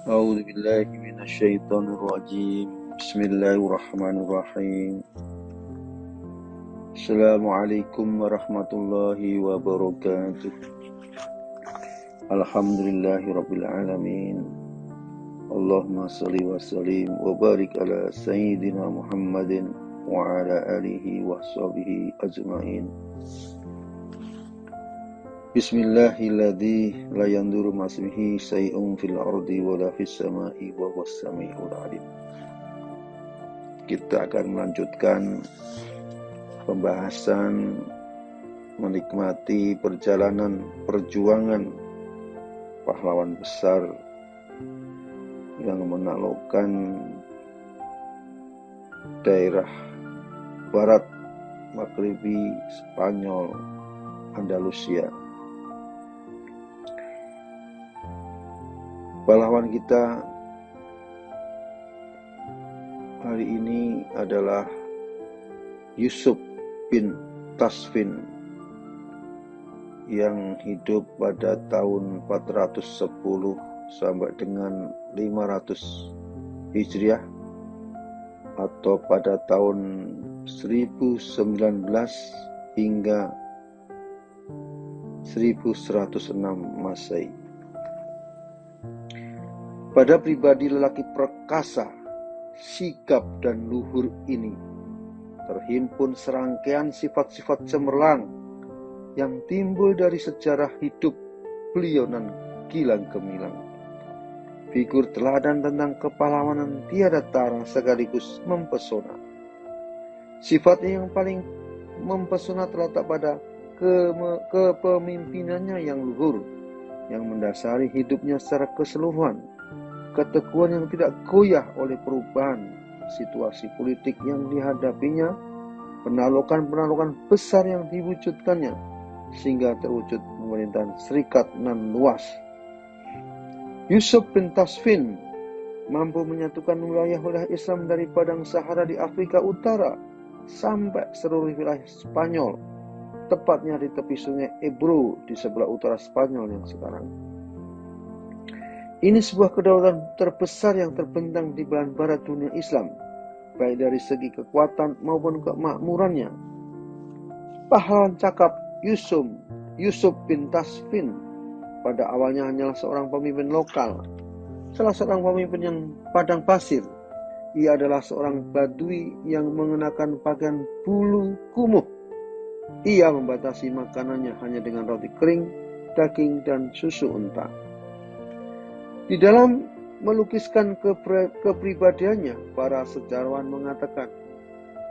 أعوذ بالله من الشيطان الرجيم بسم الله الرحمن الرحيم السلام عليكم ورحمة الله وبركاته الحمد لله رب العالمين اللهم صل وسلم وبارك على سيدنا محمد وعلى آله وصحبه أجمعين Bismillahilladzi la yanduru masmihi syai'un fil ardi wala fis sama'i wa huwas sami'ul alim. Kita akan melanjutkan pembahasan menikmati perjalanan perjuangan pahlawan besar yang menaklukkan daerah barat Maghribi Spanyol Andalusia. Pahlawan kita hari ini adalah Yusuf bin Tasfin yang hidup pada tahun 410 sampai dengan 500 Hijriah atau pada tahun 1019 hingga 1106 Masehi. Pada pribadi lelaki perkasa, sigap dan luhur ini terhimpun serangkaian sifat-sifat cemerlang yang timbul dari sejarah hidup beliau nan gilang gemilang. Figur teladan tentang kepahlawanan tiada tara sekaligus mempesona. Sifatnya yang paling mempesona terletak pada kepemimpinannya yang luhur, yang mendasari hidupnya secara keseluruhan. Keteguhan yang tidak goyah oleh perubahan situasi politik yang dihadapinya, penaklukan-penaklukan besar yang diwujudkannya, sehingga terwujud pemerintahan serikat nan luas. Yusuf bin Tasfin mampu menyatukan wilayah-wilayah Islam dari Padang Sahara di Afrika Utara sampai seluruh wilayah Spanyol, tepatnya di tepi sungai Ebro di sebelah utara Spanyol yang sekarang. Ini sebuah kedaulatan terbesar yang terbentang di belahan barat dunia Islam, baik dari segi kekuatan maupun kemakmurannya. Pahlawan cakap Yusuf bin Tasfin pada awalnya hanyalah seorang pemimpin lokal, salah seorang pemimpin yang padang pasir. Ia adalah seorang badui yang mengenakan pakaian bulu kumuh. Ia membatasi makanannya hanya dengan roti kering, daging, dan susu unta. Di dalam melukiskan kepribadiannya, para sejarawan mengatakan,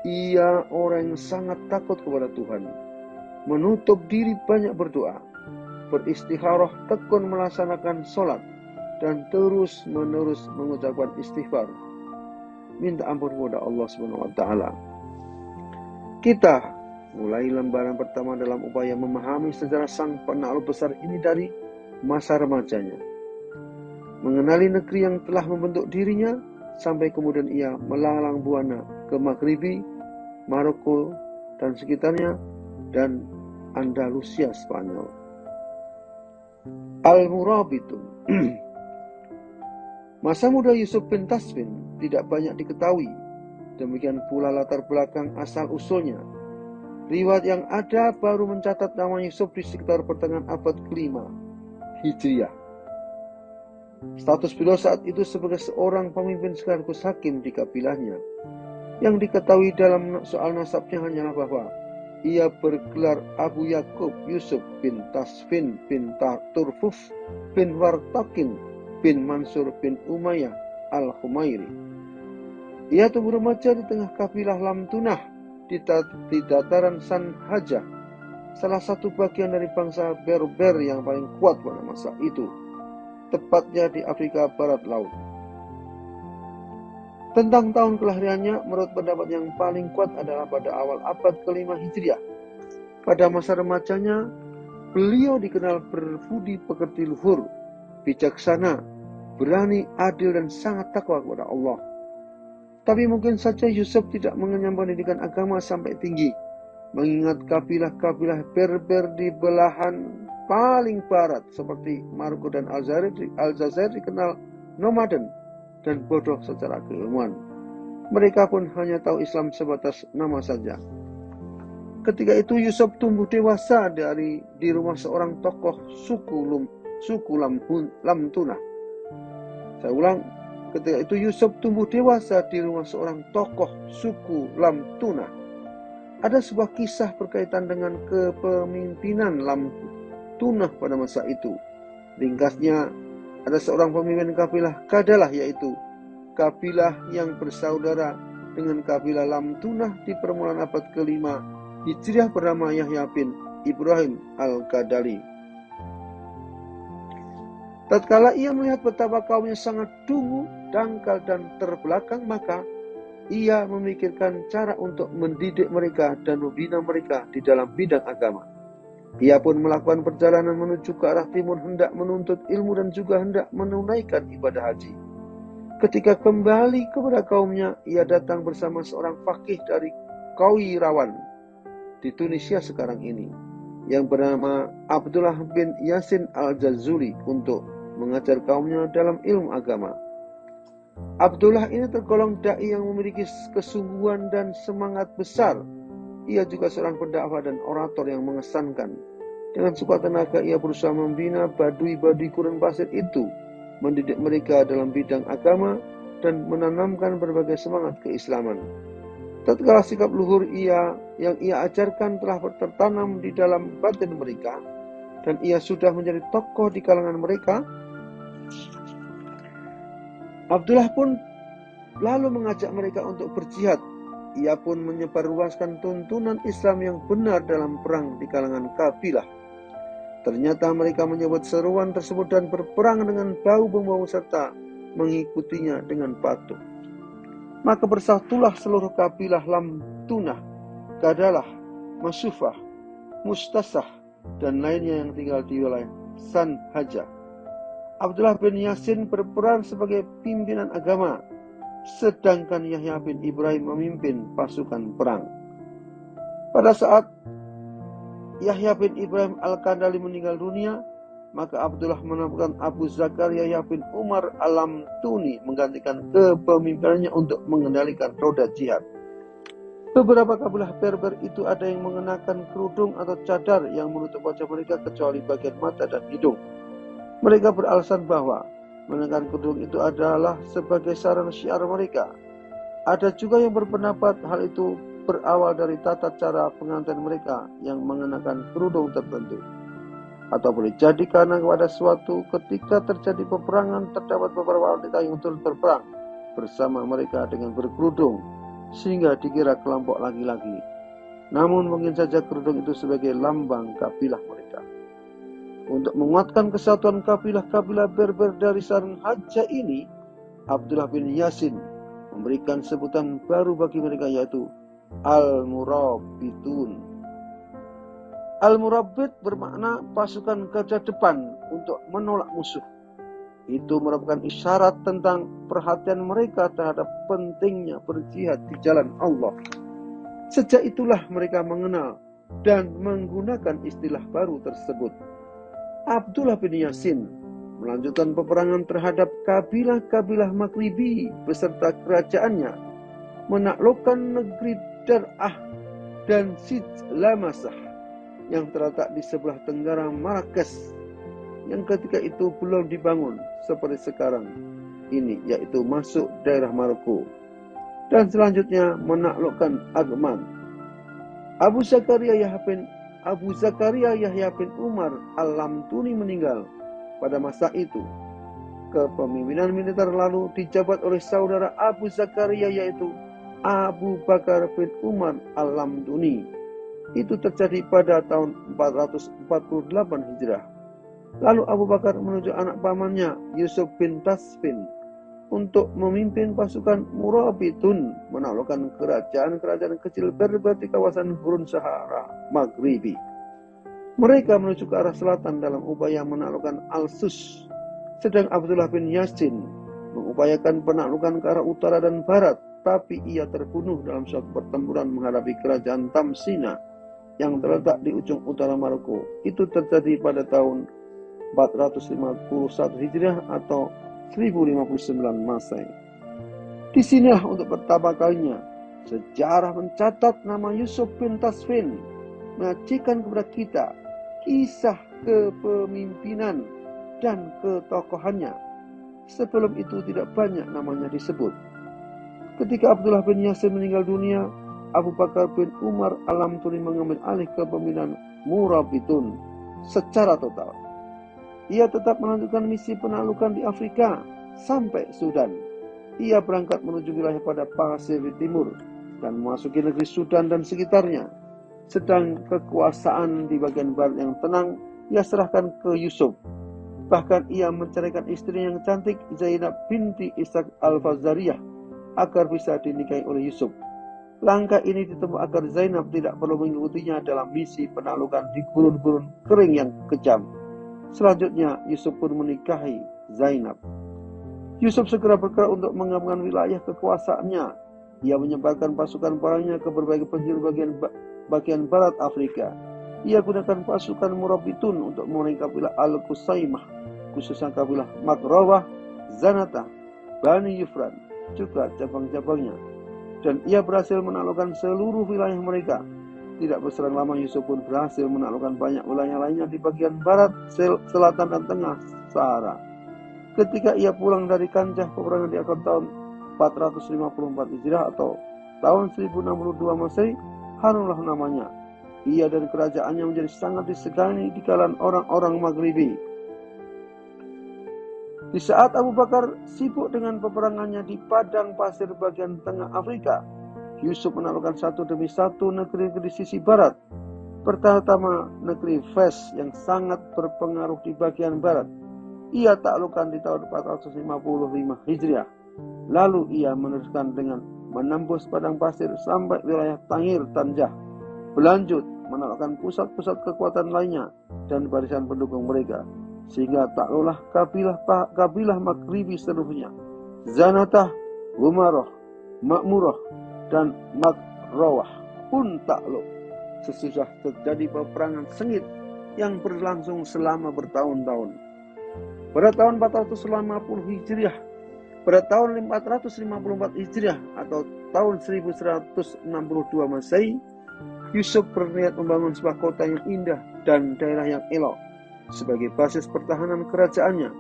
ia orang yang sangat takut kepada Tuhan, menutup diri banyak berdoa, beristikharah tekun melaksanakan sholat, dan terus-menerus mengucapkan istighfar, minta ampun kepada Allah SWT. Kita mulai lembaran pertama dalam upaya memahami sejarah sang penakluk besar ini dari masa remajanya, mengenali negeri yang telah membentuk dirinya, sampai kemudian ia melalang buana ke Maghribi, Maroko dan sekitarnya, dan Andalusia Spanyol. Al-Murabitun. Masa muda Yusuf bin Tasfin tidak banyak diketahui, demikian pula latar belakang asal-usulnya. Riwayat yang ada baru mencatat nama Yusuf di sekitar pertengahan abad ke-5 Hijriah. Status beliau saat itu sebagai seorang pemimpin sekaligus hakim di kabilahnya. Yang diketahui dalam soal nasabnya hanyalah bahwa ia bergelar Abu Yakub Yusuf bin Tasfin bin Turfuf bin Wartakin bin Mansur bin Umayyah al-Humairi. Ia tumbuh remaja di tengah kabilah Lamtunah di dataran Sanhajah, salah satu bagian dari bangsa Berber yang paling kuat pada masa itu, tepatnya di Afrika Barat Laut. Tentang tahun kelahirannya, menurut pendapat yang paling kuat adalah pada awal abad ke-5 Hijriah. Pada masa remajanya, beliau dikenal berbudi pekerti luhur, bijaksana, berani, adil, dan sangat takwa kepada Allah. Tapi mungkin saja Yusuf tidak mengenyam pendidikan agama sampai tinggi, mengingat kabilah-kabilah Berber di belahan paling barat seperti Maroko dan Aljazair dikenal nomaden, dan bodoh secara keilmuan. Mereka pun hanya tahu Islam sebatas nama saja. Ketika itu Yusuf tumbuh dewasa di rumah seorang tokoh suku Lamtunah. Saya ulang, ketika itu Yusuf tumbuh dewasa di rumah seorang tokoh suku Lamtunah. Ada sebuah kisah berkaitan dengan kepemimpinan Lamtunah pada masa itu. Ringkasnya, ada seorang pemimpin kabilah Kadalah, yaitu kabilah yang bersaudara dengan kabilah Lamtunah di permulaan abad ke-5 Hijriah bernama Yahya bin Ibrahim Al-Kadali. Tatkala ia melihat betapa kaumnya sangat dungu, dangkal, dan terbelakang, maka ia memikirkan cara untuk mendidik mereka dan membina mereka di dalam bidang agama. Ia pun melakukan perjalanan menuju ke arah timur, hendak menuntut ilmu dan juga hendak menunaikan ibadah haji. Ketika kembali kepada kaumnya, ia datang bersama seorang fakih dari Qairawan di Tunisia sekarang ini, yang bernama Abdullah bin Yasin Al-Jazuli, untuk mengajar kaumnya dalam ilmu agama. Abdullah ini tergolong dai yang memiliki kesungguhan dan semangat besar. Ia juga seorang pendakwah dan orator yang mengesankan. Dengan sekuat tenaga ia berusaha membina badui-badui gurun pasir itu, mendidik mereka dalam bidang agama, dan menanamkan berbagai semangat keislaman. Tatkala sikap luhur yang ia ajarkan telah tertanam di dalam batin mereka, dan ia sudah menjadi tokoh di kalangan mereka, Abdullah pun lalu mengajak mereka untuk berjihad. Ia pun menyebarluaskan tuntunan Islam yang benar dalam perang di kalangan kabilah. Ternyata mereka menyebut seruan tersebut dan berperang dengan bau-bau serta mengikutinya dengan patuh. Maka bersatulah seluruh kabilah Lamtunah, Kadalah, Masufah, Mustasah, dan lainnya yang tinggal di wilayah Sanhaja. Abdullah bin Yasin berperan sebagai pimpinan agama, sedangkan Yahya bin Ibrahim memimpin pasukan perang. Pada saat Yahya bin Ibrahim Al-Kadali meninggal dunia, maka Abdullah menemukan Abu Zakaria Yahya bin Umar Al-Lamtuni menggantikan kepemimpinannya untuk mengendalikan roda jihad. Beberapa kabilah Berber itu ada yang mengenakan kerudung atau cadar yang menutup wajah mereka kecuali bagian mata dan hidung. Mereka beralasan bahwa mengenakan kerudung itu adalah sebagai sarana syiar mereka. Ada juga yang berpendapat hal itu berawal dari tata cara pengantin mereka yang mengenakan kerudung tertentu. Atau boleh jadi karena pada suatu ketika terjadi peperangan, terdapat beberapa wanita yang turut berperang bersama mereka dengan berkerudung, sehingga dikira kelompok laki-laki. Namun mungkin saja kerudung itu sebagai lambang kabilah mereka. Untuk menguatkan kesatuan kabilah-kabilah Berber dari Sanhaja ini, Abdullah bin Yasin memberikan sebutan baru bagi mereka, yaitu Al-Murabbitun. Al-Murabbit bermakna pasukan garda depan untuk menolak musuh. Itu merupakan isyarat tentang perhatian mereka terhadap pentingnya berjihad di jalan Allah. Sejak itulah mereka mengenal dan menggunakan istilah baru tersebut. Abdullah bin Yasin melanjutkan peperangan terhadap kabilah-kabilah Maghribi beserta kerajaannya, menaklukkan negeri Dar'ah dan Sijlamasah yang terletak di sebelah tenggara Marrakesh, yang ketika itu belum dibangun seperti sekarang ini, yaitu masuk daerah Maroko, dan selanjutnya menaklukkan Agman. Abu Zakaria Yahya bin Umar Al-Lamtuni meninggal pada masa itu. Kepemimpinan militer lalu dijabat oleh saudara Abu Zakaria, yaitu Abu Bakar bin Umar Al-Lamtuni. Itu terjadi pada tahun 448 Hijrah. Lalu Abu Bakar menuju anak pamannya Yusuf bin Tasfin untuk memimpin pasukan Murabitun menaklukkan kerajaan-kerajaan kecil Berber di kawasan Gurun Sahara Maghribi. Mereka menuju ke arah selatan dalam upaya menaklukkan Al-Sus, sedang Abdullah bin Yasin mengupayakan penaklukan ke arah utara dan barat, tapi ia terbunuh dalam suatu pertempuran menghadapi kerajaan Tamsina yang terletak di ujung utara Maroko. Itu terjadi pada tahun 451 Hijriah atau 1059 Masehi. Disinilah untuk pertama kalinya sejarah mencatat nama Yusuf bin Tasfin, menyajikan kepada kita kisah kepemimpinan dan ketokohannya. Sebelum itu tidak banyak namanya disebut. Ketika Abdullah bin Yasir meninggal dunia, Abu Bakar bin Umar Al-Lamtuni mengambil alih kepemimpinan Murabitun secara total. Ia tetap melanjutkan misi penaklukan di Afrika sampai Sudan. Ia berangkat menuju wilayah pada pasir di timur dan memasuki negeri Sudan dan sekitarnya. Sedang kekuasaan di bagian barat yang tenang, ia serahkan ke Yusuf. Bahkan ia menceraikan istri yang cantik, Zainab binti Ishaq al-Fazariyah, agar bisa dinikahi oleh Yusuf. Langkah ini ditempuh agar Zainab tidak perlu mengikutinya dalam misi penaklukan di gurun-gurun kering yang kejam. Selanjutnya, Yusuf pun menikahi Zainab. Yusuf segera bergerak untuk mengamankan wilayah kekuasaannya. Ia menyebarkan pasukan perangnya ke berbagai penjuru bagian barat Afrika. Ia gunakan pasukan Murabitun untuk memerangi kabilah Al-Qusaimah, khususnya kabilah Makrawah, Zanata, Bani Yufran, juga cabang-cabangnya. Dan ia berhasil menaklukkan seluruh wilayah mereka. Tidak berselang lama, Yusuf pun berhasil menaklukkan banyak wilayah lainnya di bagian barat, selatan, dan tengah Sahara. Ketika ia pulang dari kancah peperangan di akhir tahun 454 Hijriah atau tahun 1062 Masehi, harulah namanya. Ia dan kerajaannya menjadi sangat disegani di kalangan orang-orang Maghribi. Di saat Abu Bakar sibuk dengan peperangannya di padang pasir bagian tengah Afrika, Yusuf menaklukkan satu demi satu negeri di sisi barat. Pertama, negeri Fes yang sangat berpengaruh di bagian barat. Ia taklukkan di tahun 455 Hijriah. Lalu ia meneruskan dengan menembus padang pasir sampai wilayah Tangir Tanjah. Berlanjut menaklukkan pusat-pusat kekuatan lainnya dan barisan pendukung mereka, sehingga takluklah kabilah Maghribi seluruhnya. Zanatah, Gumaroh, Makmurah, dan Makrawah pun takluk sesudah terjadi peperangan sengit yang berlangsung selama bertahun-tahun. Pada tahun 450 Hijriah, pada tahun 454 Hijriah atau tahun 1162 Masehi, Yusuf berniat membangun sebuah kota yang indah dan daerah yang elok sebagai basis pertahanan kerajaannya.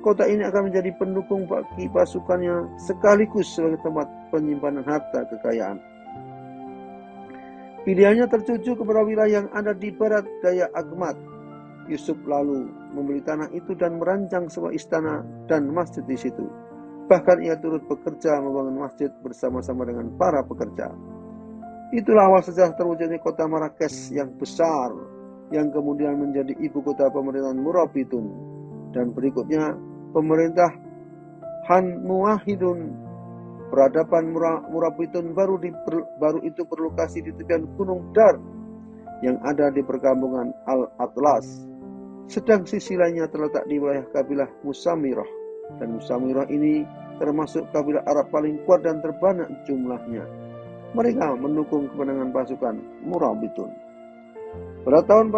Kota ini akan menjadi pendukung bagi pasukannya sekaligus sebagai tempat penyimpanan harta kekayaan. Pilihannya tertuju kepada wilayah yang ada di barat daya Agmat. Yusuf lalu membeli tanah itu dan merancang sebuah istana dan masjid di situ. Bahkan ia turut bekerja membangun masjid bersama-sama dengan para pekerja. Itulah awal sejarah terwujudnya kota Marrakesh yang besar, yang kemudian menjadi ibu kota pemerintahan Murabitun. Dan berikutnya pemerintah Han Muwahhidun. Peradaban Murabitun baru itu berlokasi di tepian Gunung Dar yang ada di perkampungan Al-Atlas. Sedang sisi lainnya terletak di wilayah kabilah Musamirah. Dan Musamirah ini termasuk kabilah Arab paling kuat dan terbanyak jumlahnya. Mereka mendukung kemenangan pasukan Murabitun. Pada tahun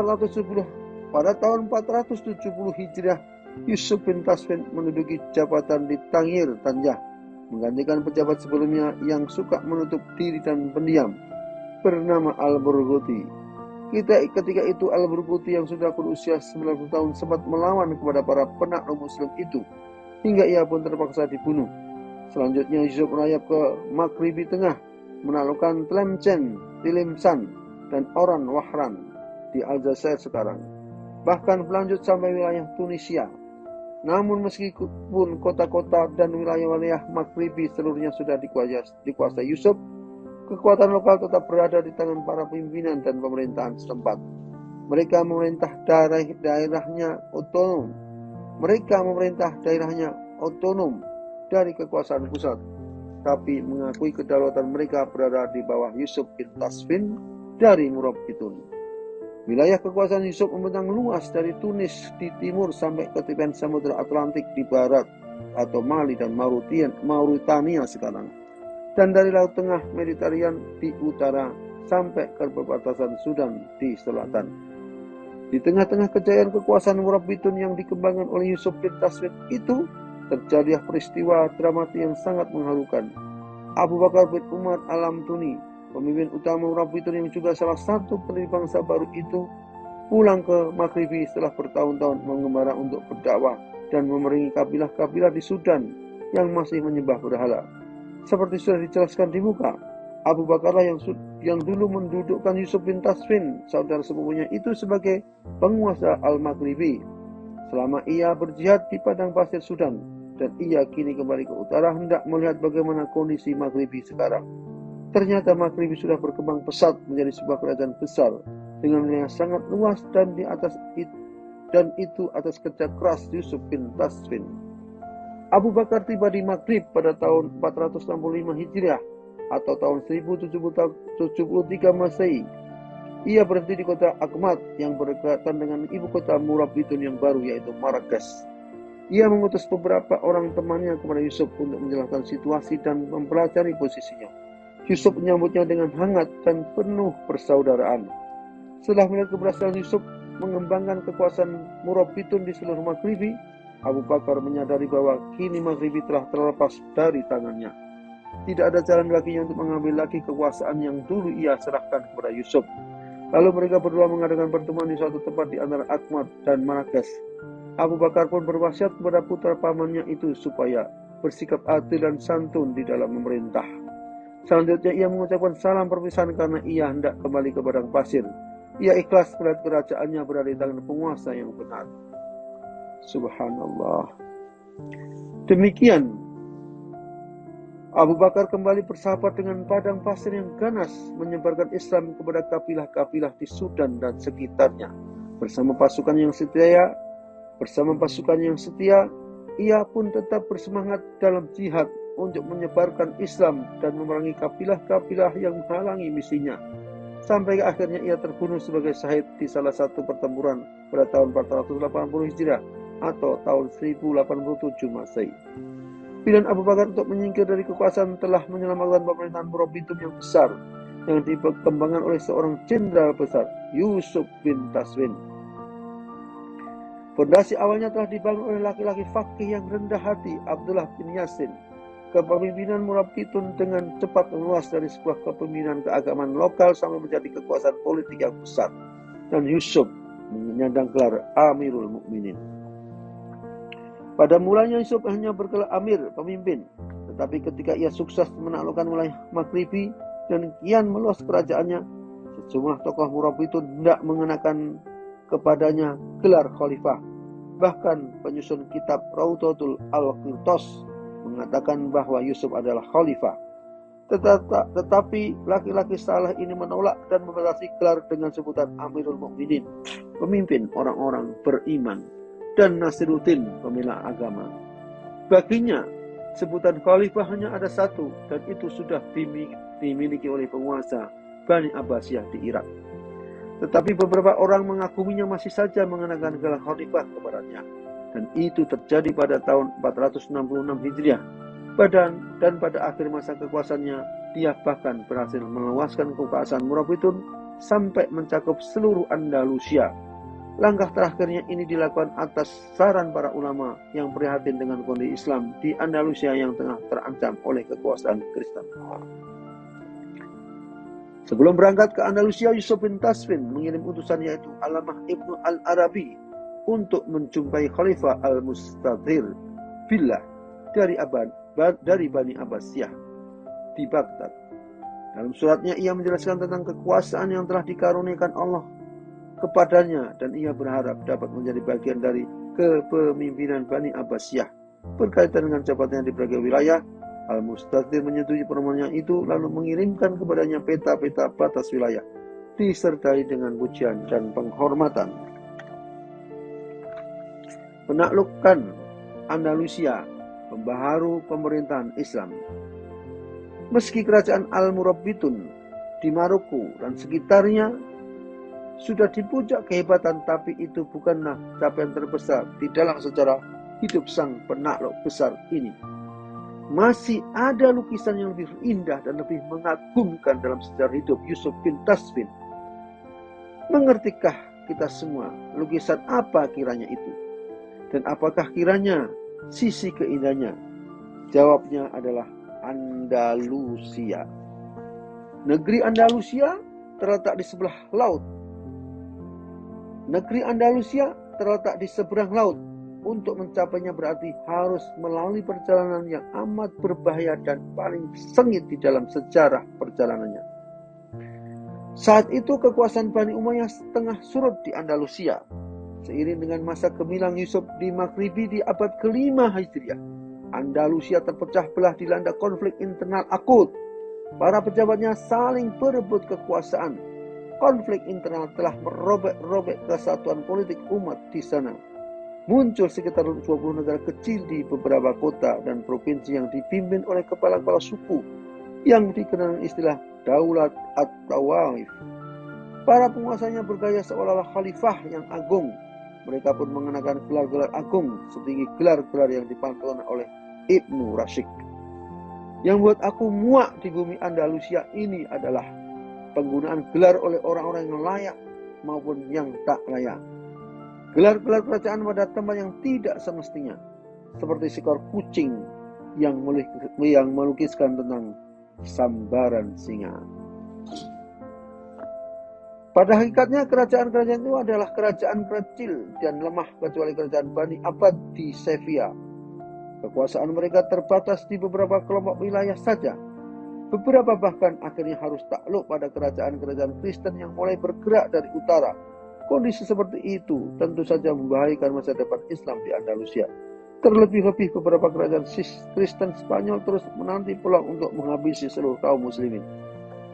470 Hijriah, Yusuf bin Tasfin menduduki jabatan di Tangir Tanjah, menggantikan pejabat sebelumnya yang suka menutup diri dan pendiam, bernama Al-Burguti. Ketika itu Al-Burguti yang sudah berusia 90 tahun sempat melawan kepada para penakluk Muslim itu, hingga ia pun terpaksa dibunuh. Selanjutnya Yusuf merayap ke Maghribi Tengah, menaklukkan Tlemcen, Tilimsan, dan Oran Wahran di Aljazair sekarang. Bahkan berlanjut sampai wilayah Tunisia. Namun meskipun kota-kota dan wilayah-wilayah Maghribi seluruhnya sudah dikuasai Yusuf, kekuatan lokal tetap berada di tangan para pimpinan dan pemerintahan setempat. Mereka memerintah daerahnya otonom dari kekuasaan pusat, tapi mengakui kedaulatan mereka berada di bawah Yusuf bin Tasfin dari Murabitun. Wilayah kekuasaan Yusuf membentang luas dari Tunis di timur sampai ke tepian Samudra Atlantik di barat atau Mali dan Mauritania sekarang, dan dari Laut Tengah Mediterania di utara sampai ke perbatasan Sudan di selatan. Di tengah-tengah kejayaan kekuasaan Murabitun yang dikembangkan oleh Yusuf bin Tasfin itu, terjadilah peristiwa dramatis yang sangat mengharukan. Abu Bakar bin Umar Al-Lamtuni, pemimpin utama Murabitun yang juga salah satu pendiri bangsa baru itu, pulang ke Maghribi setelah bertahun-tahun mengembara untuk berdakwah dan memerangi kabilah-kabilah di Sudan yang masih menyembah berhala. Seperti sudah dijelaskan di muka, Abu Bakarlah yang dulu mendudukkan Yusuf bin Tasfin, saudara sepupunya itu, sebagai penguasa Al-Maghribi selama ia berjihad di padang pasir Sudan, dan ia kini kembali ke utara hendak melihat bagaimana kondisi Maghribi sekarang. Ternyata Maghribi sudah berkembang pesat menjadi sebuah kerajaan besar dengan wilayah sangat luas dan itu atas kerja keras Yusuf bin Tasfin. Abu Bakar tiba di Maghrib pada tahun 465 Hijriah atau tahun 1073 Masehi. Ia berhenti di kota Akhmat yang berdekatan dengan ibu kota Murabitun yang baru, yaitu Marrakesh. Ia mengutus beberapa orang temannya kepada Yusuf untuk menjelaskan situasi dan mempelajari posisinya. Yusuf menyambutnya dengan hangat dan penuh persaudaraan. Setelah melihat keberhasilan Yusuf mengembangkan kekuasaan Murabitun di seluruh Maghribi, Abu Bakar menyadari bahwa kini Maghribi telah terlepas dari tangannya. Tidak ada jalan baginya untuk mengambil lagi kekuasaan yang dulu ia serahkan kepada Yusuf. Lalu mereka berdua mengadakan pertemuan di suatu tempat di antara Akhmat dan Marrakesh. Abu Bakar pun berwasiat kepada putra pamannya itu supaya bersikap adil dan santun di dalam memerintah. Selanjutnya ia mengucapkan salam perpisahan karena ia hendak kembali ke padang pasir. Ia ikhlas melihat kerajaannya berada di tangan penguasa yang benar. Subhanallah. Demikian Abu Bakar kembali bersahabat dengan padang pasir yang ganas, menyebarkan Islam kepada kabilah-kabilah di Sudan dan sekitarnya. Bersama pasukan yang setia, ia pun tetap bersemangat dalam jihad untuk menyebarkan Islam dan memerangi kabilah-kabilah yang menghalangi misinya. Sampai akhirnya ia terbunuh sebagai syahid di salah satu pertempuran pada tahun 480 Hijriah atau tahun 1087 Masehi. Pilihan Abu Bakar untuk menyingkir dari kekuasaan telah menyelamatkan pemerintahan Murabitun yang besar yang dikembangkan oleh seorang jenderal besar, Yusuf bin Tasfin. Fondasi awalnya telah dibangun oleh laki-laki fakih yang rendah hati, Abdullah bin Yasin. Kepemimpinan Murabitun dengan cepat meluas dari sebuah kepemimpinan keagamaan lokal sampai menjadi kekuasaan politik yang besar, dan Yusuf menyandang gelar Amirul Mukminin. Pada mulanya Yusuf hanya bergelar Amir, pemimpin, tetapi ketika ia sukses menaklukkan wilayah Maghribi dan kian meluas kerajaannya, sejumlah tokoh Murabitun hendak mengenakan kepadanya gelar khalifah. Bahkan penyusun kitab Raudatul Al-Qirtos mengatakan bahwa Yusuf adalah khalifah. Tetapi laki-laki saleh ini menolak dan membatasi gelar dengan sebutan Amirul Mukminin, pemimpin orang-orang beriman, dan Nasiruddin, pembela agama. Baginya, sebutan khalifah hanya ada satu, dan itu sudah dimiliki oleh penguasa Bani Abbasiyah di Irak. Tetapi beberapa orang mengaguminya masih saja mengenakan gelar khalifah kepadanya, dan itu terjadi pada tahun 466 Hijriah. Dan pada akhir masa kekuasaannya, dia bahkan berhasil meluaskan kekuasaan Murabitun sampai mencakup seluruh Andalusia. Langkah terakhirnya ini dilakukan atas saran para ulama yang prihatin dengan kondisi Islam di Andalusia yang tengah terancam oleh kekuasaan Kristen. Sebelum berangkat ke Andalusia, Yusuf bin Tasfin mengirim utusan, yaitu Alamah Ibnu Al-Arabi, untuk menjumpai Khalifah Al-Mustadhir Billah dari Bani Abbasiyah di Baghdad. Dalam suratnya ia menjelaskan tentang kekuasaan yang telah dikaruniakan Allah kepadanya, dan ia berharap dapat menjadi bagian dari kepemimpinan Bani Abbasiyah berkaitan dengan jabatannya di berbagai wilayah. Al-Mustadhir menyetujui permohonannya itu, lalu mengirimkan kepadanya peta-peta batas wilayah disertai dengan pujian dan penghormatan. Penaklukan Andalusia membaharu pemerintahan Islam. Meski kerajaan Al-Murabitun di Maroko dan sekitarnya sudah di puncak kehebatan, tapi itu bukanlah capaian terbesar di dalam sejarah hidup sang penakluk besar ini. Masih ada lukisan yang lebih indah dan lebih mengagumkan dalam sejarah hidup Yusuf bin Tasfin. Mengertikah kita semua lukisan apa kiranya itu? Dan apakah kiranya sisi keindahannya? Jawabnya adalah Andalusia. Negeri Andalusia terletak di sebelah laut. Negeri Andalusia terletak di seberang laut. Untuk mencapainya berarti harus melalui perjalanan yang amat berbahaya dan paling sengit di dalam sejarah perjalanannya. Saat itu kekuasaan Bani Umayyah tengah surut di Andalusia. Seiring dengan masa gemilang Yusuf di Maghribi di abad ke-5 Hijriah, Andalusia terpecah belah dilanda konflik internal akut. Para pejabatnya saling berebut kekuasaan. Konflik internal telah merobek-robek kesatuan politik umat di sana. Muncul sekitar 20 negara kecil di beberapa kota dan provinsi yang dipimpin oleh kepala-kepala suku yang dikenal istilah Daulat At-Tawaif. Para penguasanya bergaya seolah-olah khalifah yang agung. Mereka pun mengenakan gelar-gelar agung setinggi gelar-gelar yang dipantulkan oleh Ibnu Rashid. Yang buat aku muak di bumi Andalusia ini adalah penggunaan gelar oleh orang-orang yang layak maupun yang tak layak. Gelar-gelar kerajaan pada tempat yang tidak semestinya, seperti seekor kucing yang melukiskan tentang sambaran singa. Pada hakikatnya kerajaan-kerajaan itu adalah kerajaan kecil dan lemah kecuali kerajaan Bani Abbad di Sevilla. Kekuasaan mereka terbatas di beberapa kelompok wilayah saja. Beberapa bahkan akhirnya harus takluk pada kerajaan-kerajaan Kristen yang mulai bergerak dari utara. Kondisi seperti itu tentu saja membahayakan masa depan Islam di Andalusia. Terlebih-lebih beberapa kerajaan Kristen Spanyol terus menanti peluang untuk menghabisi seluruh kaum muslimin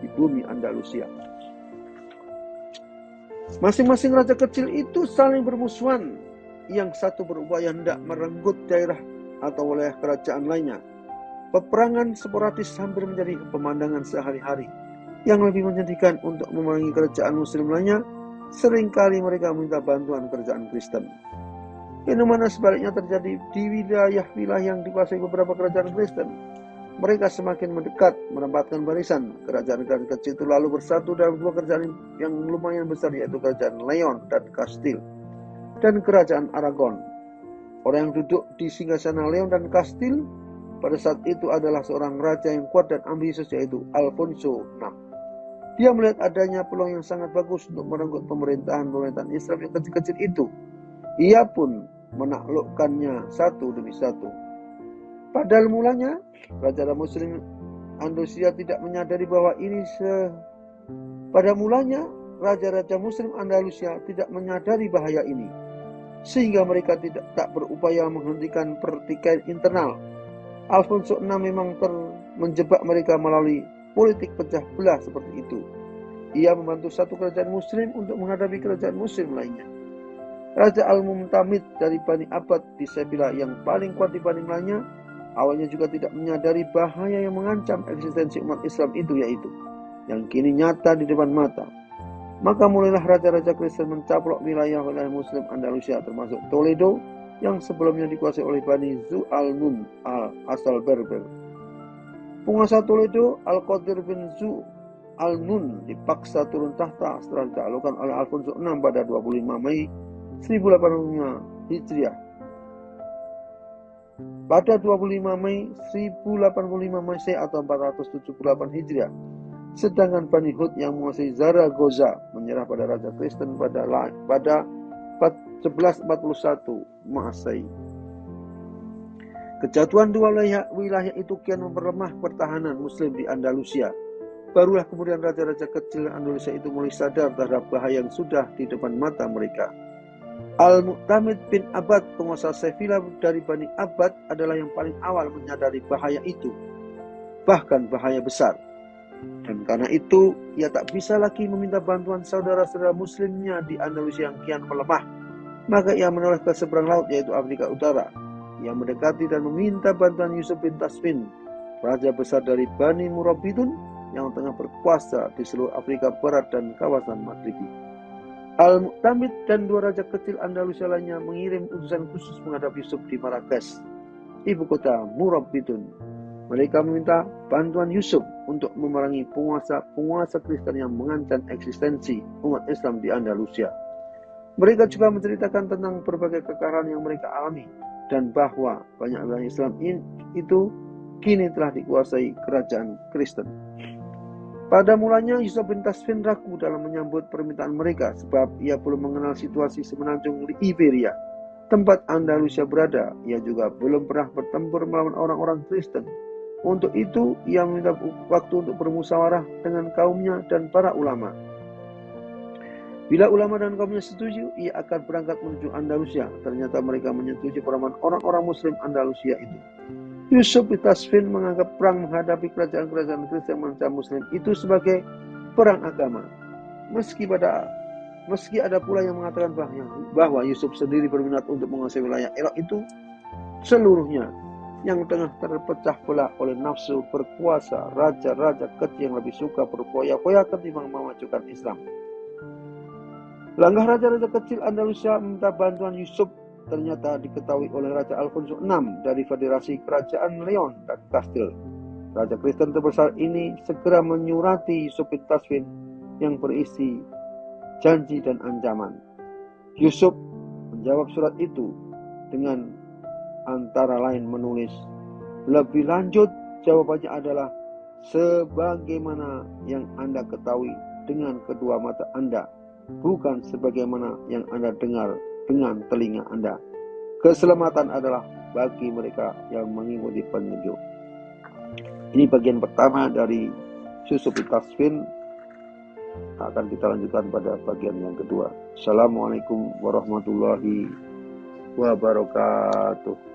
di bumi Andalusia. Masing-masing raja kecil itu saling bermusuhan. Yang satu berupaya hendak merenggut daerah atau wilayah kerajaan lainnya. Peperangan sporadis hampir menjadi pemandangan sehari-hari. Yang lebih menyedihkan, untuk memerangi kerajaan muslim lainnya, seringkali mereka meminta bantuan kerajaan Kristen. Fenomena sebaliknya terjadi di wilayah-wilayah yang dikuasai beberapa kerajaan Kristen. Mereka semakin mendekat, menempatkan barisan. Kerajaan-kerajaan kecil itu lalu bersatu dalam dua kerajaan yang lumayan besar, yaitu kerajaan Leon dan Kastil, dan kerajaan Aragon. Orang yang duduk di singgasana Leon dan Kastil pada saat itu adalah seorang raja yang kuat dan ambisius, yaitu Alfonso VI. Dia melihat adanya peluang yang sangat bagus untuk merenggut pemerintahan Islam yang kecil-kecil itu. Ia pun menaklukkannya satu demi satu. Padahal mulanya raja muslim Andalusia tidak menyadari bahwa raja-raja muslim Andalusia tidak menyadari bahaya ini, sehingga mereka tak berupaya menghentikan pertikaian internal. Alfonso VI memang menjebak mereka melalui politik pecah belah seperti itu. Ia membantu satu kerajaan muslim untuk menghadapi kerajaan muslim lainnya. Raja Al-Mumtamid dari Bani Abbad di Sevilla yang paling kuat dibanding lainnya, awalnya juga tidak menyadari bahaya yang mengancam eksistensi umat Islam itu, yaitu yang kini nyata di depan mata. Maka mulailah raja-raja Kristen mencaplok wilayah-wilayah muslim Andalusia, termasuk Toledo yang sebelumnya dikuasai oleh Bani Zu al-Nun asal Berber. Penguasa Toledo, Al-Qadir bin Zu al-Nun, dipaksa turun tahta setelah ditaklukkan oleh Alfonso VI pada 25 Mei 1085 Hijriah. Pada 25 Mei 1085 Masehi atau 478 Hijriah. Sedangkan Bani Hud yang menguasai Zaragoza menyerah pada raja Kristen pada 1141 Masehi. Kejatuhan dua wilayah itu kian memperlemah pertahanan muslim di Andalusia. Barulah kemudian raja-raja kecil Andalusia itu mulai sadar terhadap bahaya yang sudah di depan mata mereka. Al-Mu'tamid bin Abbad, penguasa Sevilla dari Bani Abbad, adalah yang paling awal menyadari bahaya itu, bahkan bahaya besar. Dan karena itu, ia tak bisa lagi meminta bantuan saudara-saudara muslimnya di Andalusia yang kian melemah. Maka ia menoleh ke seberang laut, yaitu Afrika Utara. Ia mendekati dan meminta bantuan Yusuf bin Tasfin, raja besar dari Bani Murabitun yang tengah berkuasa di seluruh Afrika Barat dan kawasan Maghribi. Al-Mu'tamid dan dua raja kecil Andalusia lainnya mengirim utusan khusus menghadap Yusuf di Marrakesh, ibu kota Murabitun. Mereka meminta bantuan Yusuf untuk memerangi penguasa Kristen yang mengancam eksistensi umat Islam di Andalusia. Mereka juga menceritakan tentang berbagai kekalahan yang mereka alami. dan bahwa banyak wilayah Islam itu kini telah dikuasai kerajaan Kristen. Pada mulanya Yusuf bin Tasfin ragu dalam menyambut permintaan mereka sebab ia belum mengenal situasi semenanjung Iberia, tempat Andalusia berada. Ia juga belum pernah bertempur melawan orang-orang Kristen. Untuk itu, ia meminta waktu untuk bermusyawarah dengan kaumnya dan para ulama. Bila ulama dan kaumnya setuju, ia akan berangkat menuju Andalusia. Ternyata mereka menyetujui permohonan orang-orang Muslim Andalusia itu. Yusuf bin Tasfin menganggap perang menghadapi kerajaan-kerajaan Kristen manca Muslim itu sebagai perang agama. Meski ada pula yang mengatakan bahwa Yusuf sendiri berminat untuk menguasai wilayah Irak itu seluruhnya, yang tengah terpecah belah oleh nafsu berkuasa raja-raja kecil yang lebih suka berfoya-foya ketimbang memajukan Islam. Langkah raja-raja kecil Andalusia meminta bantuan Yusuf ternyata diketahui oleh Raja Alfonso VI dari Federasi Kerajaan Leon dan Kastil. Raja Kristen terbesar ini segera menyurati Yusuf bin Tasfin yang berisi janji dan ancaman. Yusuf menjawab surat itu dengan antara lain menulis, lebih lanjut jawabannya adalah sebagaimana yang Anda ketahui dengan kedua mata Anda, bukan sebagaimana yang Anda dengar dengan telinga Anda. Keselamatan adalah bagi mereka yang mengikuti petunjuk. Ini bagian pertama dari Yusuf bin Tasfin. Akan kita lanjutkan pada bagian yang kedua. Assalamualaikum warahmatullahi wabarakatuh.